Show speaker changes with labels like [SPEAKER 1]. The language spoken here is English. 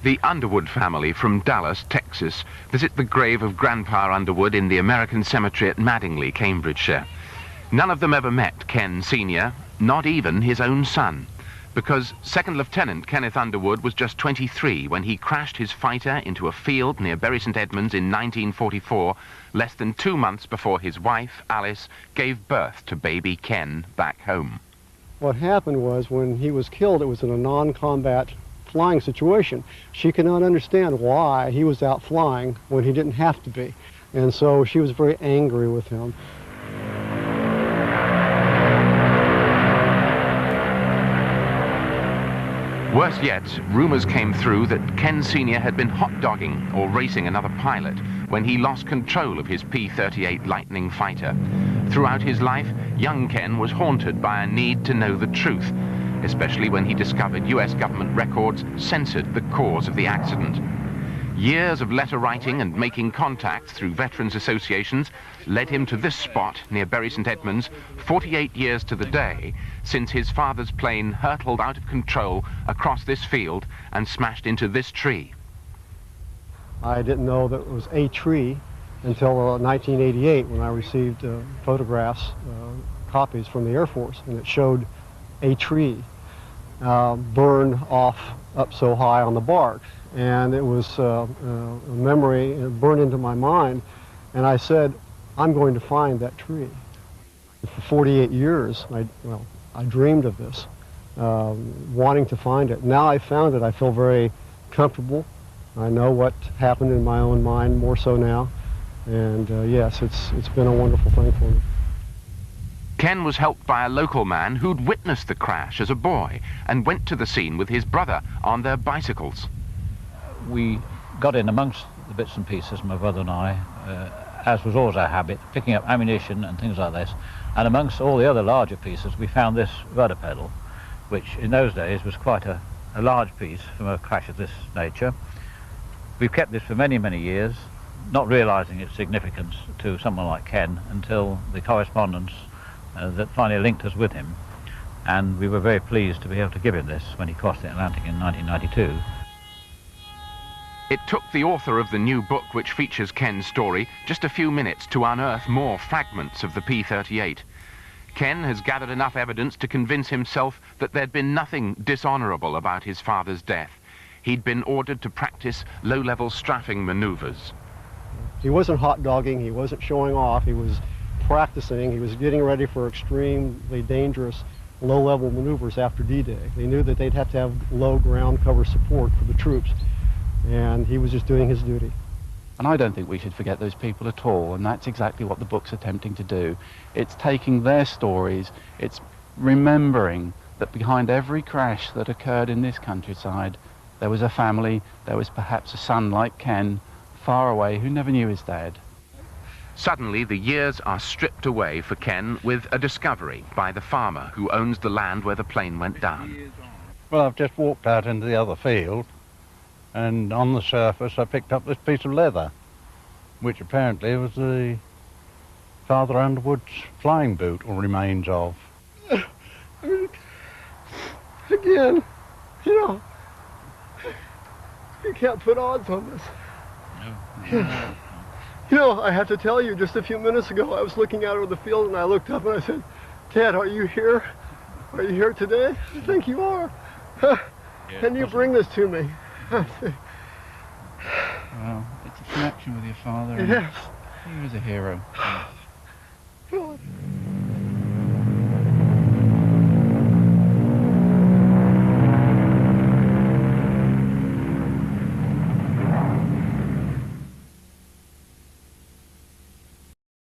[SPEAKER 1] The Underwood family from Dallas, Texas, visit the grave of Grandpa Underwood in the American cemetery at Madingley, Cambridgeshire. None of them ever met Ken Sr., not even his own son, because Second Lieutenant Kenneth Underwood was just 23 when he crashed his fighter into a field near Bury St Edmunds in 1944, less than 2 months before his wife, Alice, gave birth to baby Ken back home.
[SPEAKER 2] What happened was, when he was killed, it was in a non-combat flying situation. She could not understand why he was out flying when he didn't have to be. And so she was very angry with him.
[SPEAKER 1] Worse yet, rumors came through that Ken Sr. had been hot-dogging or racing another pilot when he lost control of his P-38 Lightning fighter. Throughout his life, young Ken was haunted by a need to know the truth, especially when he discovered US government records censored the cause of the accident. Years of letter writing and making contacts through veterans associations led him to this spot near Bury St Edmunds, 48 years to the day since his father's plane hurtled out of control across this field and smashed into this tree.
[SPEAKER 2] I didn't know that it was a tree until 1988, when I received photographs, copies from the Air Force, and it showed a tree burned off up so high on the bark. And it was a memory, it burned into my mind, and I said, I'm going to find that tree. For 48 years, I dreamed of this, wanting to find it. Now I found it, I feel very comfortable. I know what happened in my own mind more so now, and yes, it's been a wonderful thing for me.
[SPEAKER 1] Ken was helped by a local man who'd witnessed the crash as a boy and went to the scene with his brother on their bicycles.
[SPEAKER 3] We got in amongst the bits and pieces, my brother and I, as was always our habit, picking up ammunition and things like this. And amongst all the other larger pieces, we found this rudder pedal, which in those days was quite a large piece from a crash of this nature. We've kept this for many, many years, not realizing its significance to someone like Ken until the correspondence that finally linked us with him. And we were very pleased to be able to give him this when he crossed the Atlantic in 1992.
[SPEAKER 1] It took the author of the new book, which features Ken's story, just a few minutes to unearth more fragments of the P-38. Ken has gathered enough evidence to convince himself that there'd been nothing dishonorable about his father's death. He'd been ordered to practice low-level strafing maneuvers.
[SPEAKER 2] He wasn't hot-dogging, he wasn't showing off, he was practicing, he was getting ready for extremely dangerous low-level maneuvers after D-Day. They knew that they'd have to have low ground cover support for the troops, and he was just doing his duty.
[SPEAKER 4] And I don't think we should forget those people at all, and that's exactly what the book's attempting to do. It's taking their stories, it's remembering that behind every crash that occurred in this countryside, there was a family, there was perhaps a son like Ken, far away, who never knew his dad.
[SPEAKER 1] Suddenly, the years are stripped away for Ken with a discovery by the farmer who owns the land where the plane went down.
[SPEAKER 5] Well, I've just walked out into the other field, and on the surface I picked up this piece of leather, which apparently was the Father Underwood's flying boot, or remains of.
[SPEAKER 2] Again, you know, you can't put odds on this.
[SPEAKER 3] No.
[SPEAKER 2] You know, I have to tell you, just a few minutes ago, I was looking out over the field and I looked up and I said, Ted, are you here? Are you here today? I think you are. Can you bring this to me?
[SPEAKER 4] Well, it's a connection with your father.
[SPEAKER 2] Yes.
[SPEAKER 4] He was a hero.